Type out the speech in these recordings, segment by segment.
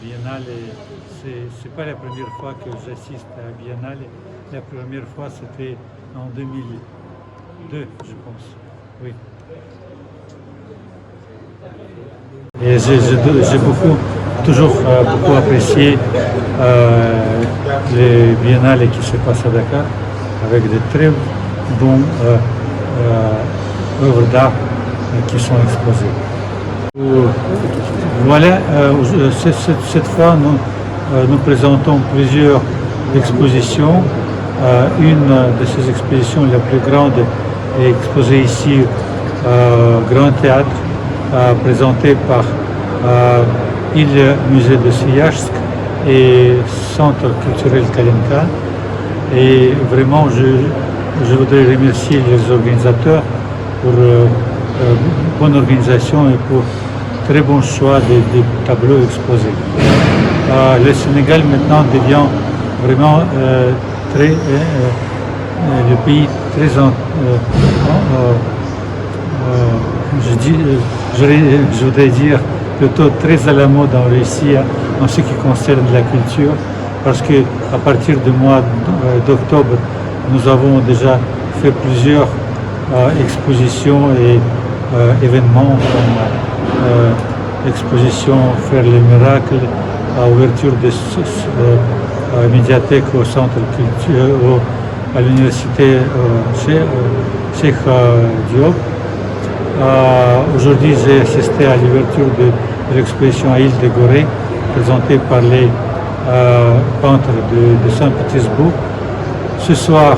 Biennale, c'est pas la première fois que j'assiste à la Biennale. La première fois, c'était en 2002, je pense. Oui. Et j'ai toujours beaucoup apprécié les biennales qui se passent à Dakar avec de très bonnes œuvres d'art qui sont exposées. Voilà, cette fois, nous présentons plusieurs expositions. Une de ces expositions, la plus grande, est exposée ici au Grand Théâtre, présentée par le musée de Siyajsk et Centre culturel Kalinka. Et vraiment, je voudrais remercier les organisateurs pour bonne organisation et pour très bon choix des tableaux exposés. Le Sénégal maintenant devient vraiment le pays très je voudrais dire plutôt très à la mode en Russie en ce qui concerne la culture, parce que à partir du mois d'octobre, nous avons déjà fait plusieurs expositions et événements comme l'exposition Faire les miracles, ouverture de médiathèque au centre culture, à l'université Cheikh Diop. Aujourd'hui, j'ai assisté à l'ouverture de l'exposition à Île de Gorée, présentée par les peintres de Saint-Pétersbourg. Ce soir,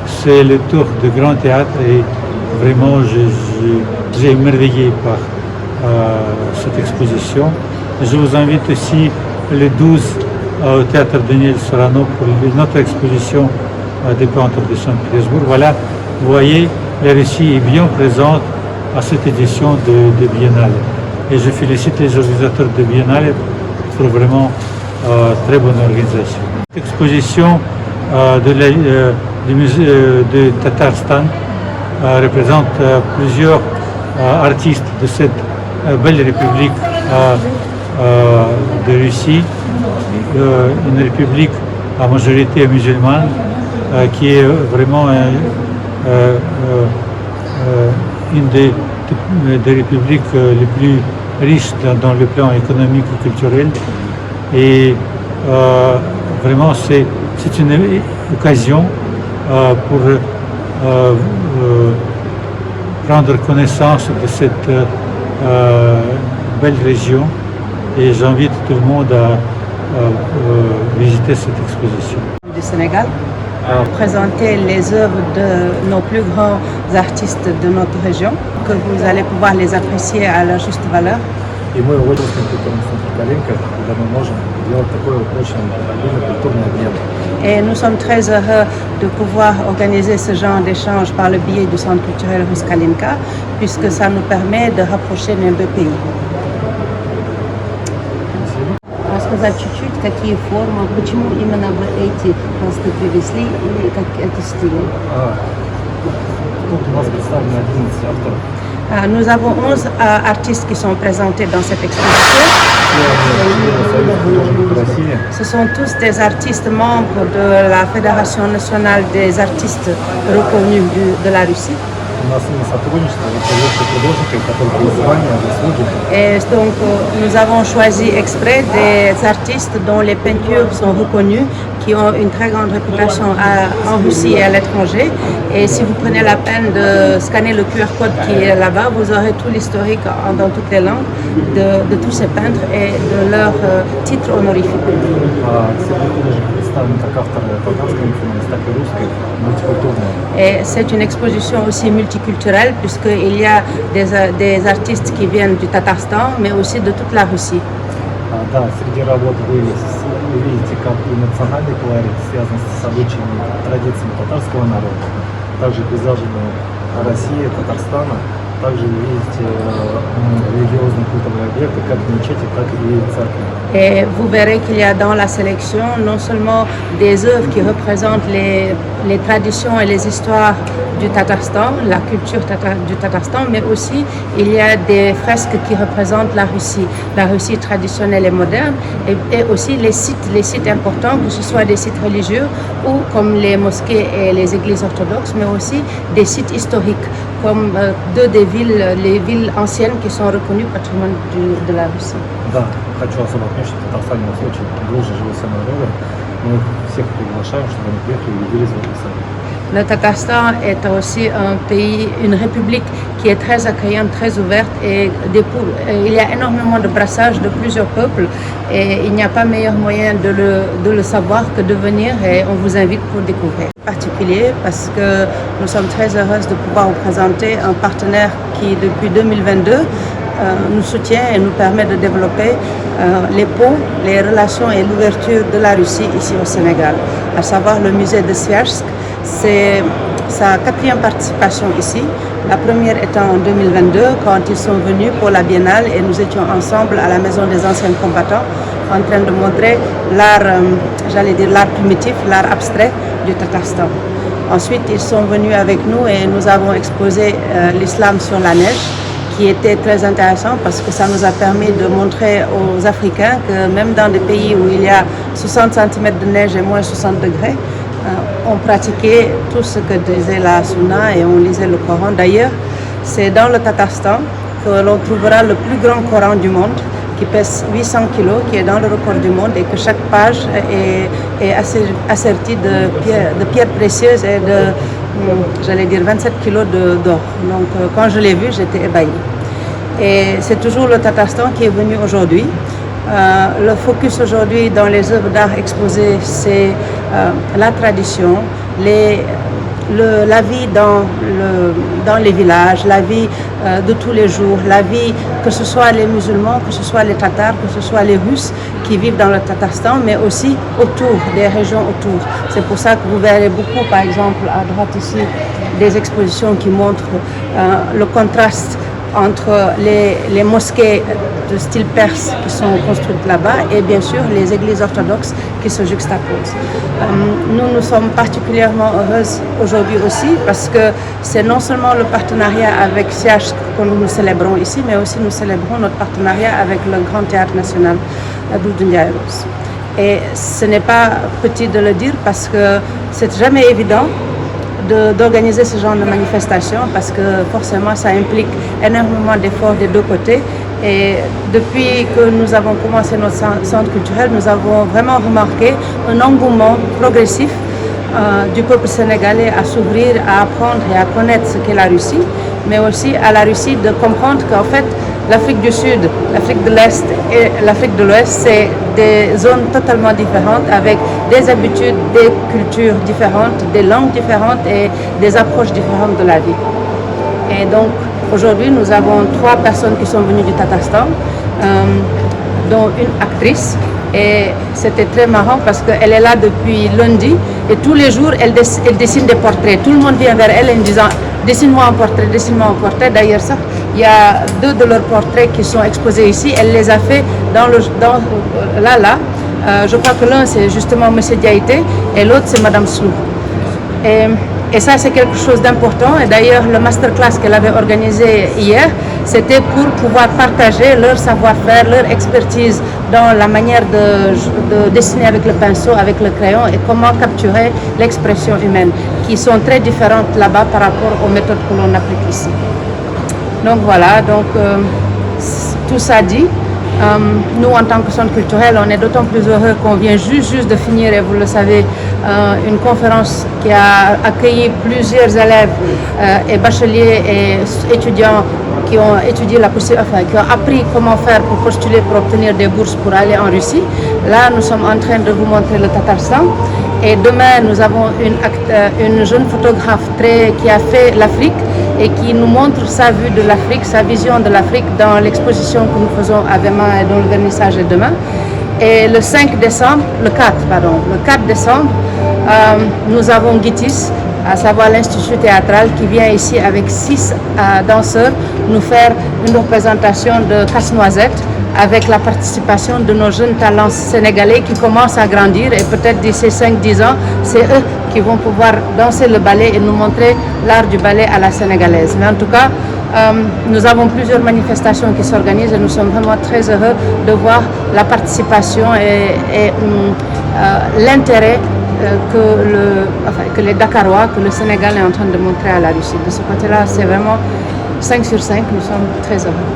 c'est le tour du Grand Théâtre et vraiment, j'ai émerveillé par cette exposition. Je vous invite aussi le 12 au Théâtre Daniel Sorano pour notre exposition des peintres de Saint-Pétersbourg. Voilà, vous voyez, la Russie est bien présente à cette édition de Biennale. Et je félicite les organisateurs de Biennale pour vraiment très bonne organisation. L'exposition du musée de Tatarstan représente plusieurs artistes de cette belle république de Russie, une république à majorité musulmane qui est vraiment une des républiques les plus riches dans le plan économique et culturel. Et vraiment, c'est une occasion pour prendre connaissance de cette belle région. Et j'invite tout le monde à visiter cette exposition. Du Sénégal, présenter les œuvres de nos plus grands artistes de notre région, que vous allez pouvoir les apprécier à leur juste valeur. И мы очень Калинка, когда мы можем делать такой очень обильный культурный обмен. Et nous sommes très heureux de pouvoir organiser ce genre d'échange par le biais du Centre culturel Russe Kalinka, puisque ça nous permet de rapprocher nos deux pays. Рассказать чуть-чуть, какие формы, почему именно вы эти холсты привезли и как это стиль? Тут у нас представлены 11 авторов. Nous avons 11 artistes qui sont présentés dans cette exposition. Ce sont tous des artistes membres de la Fédération nationale des artistes reconnus de la Russie. Et donc nous avons choisi exprès des artistes dont les peintures sont reconnues, qui ont une très grande réputation en Russie et à l'étranger. Et si vous prenez la peine de scanner le QR code qui est là-bas, vous aurez tout l'historique dans toutes les langues de tous ces peintres et de leurs titres honorifiques. Et c'est une exposition aussi multiculturelle puisqu'il y a des artistes qui viennent du Tatarstan, mais aussi de toute la Russie. Да, среди работ вы увидите как и национальный колорит, связанный с обычаями и традициями татарского народа, также пейзажами России, Татарстана, Также вы видите религиозные культовые объекты, как мечети, так и церкви. Et vous verrez qu'il y a dans la sélection non seulement des œuvres qui représentent les traditions et les histoires du Tatarstan, la culture du Tatarstan, mais aussi il y a des fresques qui représentent la Russie traditionnelle et moderne, et aussi les sites importants, que ce soit des sites religieux ou comme les mosquées et les églises orthodoxes, mais aussi des sites historiques, comme deux des villes, les villes anciennes qui sont reconnues patrimoine de la Russie. Да, хочу особо отметить, что в Татарстане у нас очень дружно живут все народы. Мы всех приглашаем, чтобы они приехали и убедились в этом сами. Le Tatarstan est aussi un pays, une république qui est très accueillante, très ouverte et il y a énormément de brassage de plusieurs peuples et il n'y a pas meilleur moyen de le savoir que de venir et on vous invite pour découvrir. En particulier parce que nous sommes très heureuses de pouvoir vous présenter un partenaire qui depuis 2022 nous soutient et nous permet de développer les ponts, les relations et l'ouverture de la Russie ici au Sénégal, à savoir le musée de Sviajsk. C'est sa 4e participation ici, la première étant en 2022 quand ils sont venus pour la biennale et nous étions ensemble à la Maison des anciens combattants en train de montrer l'art, l'art primitif, l'art abstrait du Tatarstan. Ensuite, ils sont venus avec nous et nous avons exposé l'islam sur la neige, qui était très intéressant parce que ça nous a permis de montrer aux Africains que même dans des pays où il y a 60 cm de neige et moins 60 degrés, on pratiquait tout ce que disait la Sunna et on lisait le Coran. D'ailleurs, c'est dans le Tatarstan que l'on trouvera le plus grand Coran du monde, qui pèse 800 kg, qui est dans le record du monde et que chaque page est assertie de pierres précieuses et de, 27 kg d'or. Donc quand je l'ai vu, j'étais ébahie. Et c'est toujours le Tatarstan qui est venu aujourd'hui. Le focus aujourd'hui dans les œuvres d'art exposées, c'est la tradition, la vie dans les villages, la vie de tous les jours, la vie, que ce soit les musulmans, que ce soit les Tatars, que ce soit les Russes qui vivent dans le Tatarstan, mais aussi autour, des régions autour. C'est pour ça que vous verrez beaucoup, par exemple, à droite ici, des expositions qui montrent le contraste entre les mosquées de style perse qui sont construites là-bas et bien sûr les églises orthodoxes qui se juxtaposent. Nous sommes particulièrement heureuses aujourd'hui aussi parce que c'est non seulement le partenariat avec Sviajsk que nous célébrons ici, mais aussi nous célébrons notre partenariat avec le Grand Théâtre National Doudou Ndiaye Rose. Et ce n'est pas petit de le dire parce que c'est jamais évident d'organiser ce genre de manifestation parce que forcément ça implique énormément d'efforts des deux côtés et depuis que nous avons commencé notre centre culturel, nous avons vraiment remarqué un engouement progressif du peuple sénégalais à s'ouvrir, à apprendre et à connaître ce qu'est la Russie, mais aussi à la Russie de comprendre qu'en fait l'Afrique du Sud, l'Afrique de l'Est et l'Afrique de l'Ouest, c'est des zones totalement différentes avec des habitudes, des cultures différentes, des langues différentes et des approches différentes de la vie. Et donc aujourd'hui, nous avons 3 personnes qui sont venues du Tatarstan, dont une actrice. Et c'était très marrant parce qu'elle est là depuis lundi et tous les jours, elle dessine des portraits. Tout le monde vient vers elle en disant « dessine-moi un portrait, dessine-moi un portrait ». D'ailleurs, ça, il y a 2 de leurs portraits qui sont exposés ici. Elle les a fait je crois que l'un, c'est justement M. Diaïté et l'autre, c'est Mme Slou. Et ça, c'est quelque chose d'important. Et d'ailleurs, le masterclass qu'elle avait organisé hier, c'était pour pouvoir partager leur savoir-faire, leur expertise dans la manière de dessiner avec le pinceau, avec le crayon et comment capturer l'expression humaine, qui sont très différentes là-bas par rapport aux méthodes que l'on applique ici. Donc voilà, tout ça dit. Nous, en tant que centre culturel, on est d'autant plus heureux qu'on vient juste de finir, et vous le savez, une conférence qui a accueilli plusieurs élèves et bacheliers et étudiants qui ont étudié qui ont appris comment faire pour postuler pour obtenir des bourses pour aller en Russie. Là, nous sommes en train de vous montrer le Tatarstan. Et demain, nous avons une jeune photographe qui a fait l'Afrique et qui nous montre sa vue de l'Afrique, sa vision de l'Afrique dans l'exposition que nous faisons à Vema et dont le vernissage est demain. Et le 4 décembre, nous avons Gitis à savoir l'Institut théâtral qui vient ici avec 6 danseurs nous faire une représentation de Casse-Noisette avec la participation de nos jeunes talents sénégalais qui commencent à grandir et peut-être d'ici 5-10 ans, c'est eux qui vont pouvoir danser le ballet et nous montrer l'art du ballet à la sénégalaise. Mais en tout cas, nous avons plusieurs manifestations qui s'organisent et nous sommes vraiment très heureux de voir la participation et l'intérêt que les Dakarois, que le Sénégal est en train de montrer à la Russie. De ce côté-là, c'est vraiment 5 sur 5, nous sommes très heureux.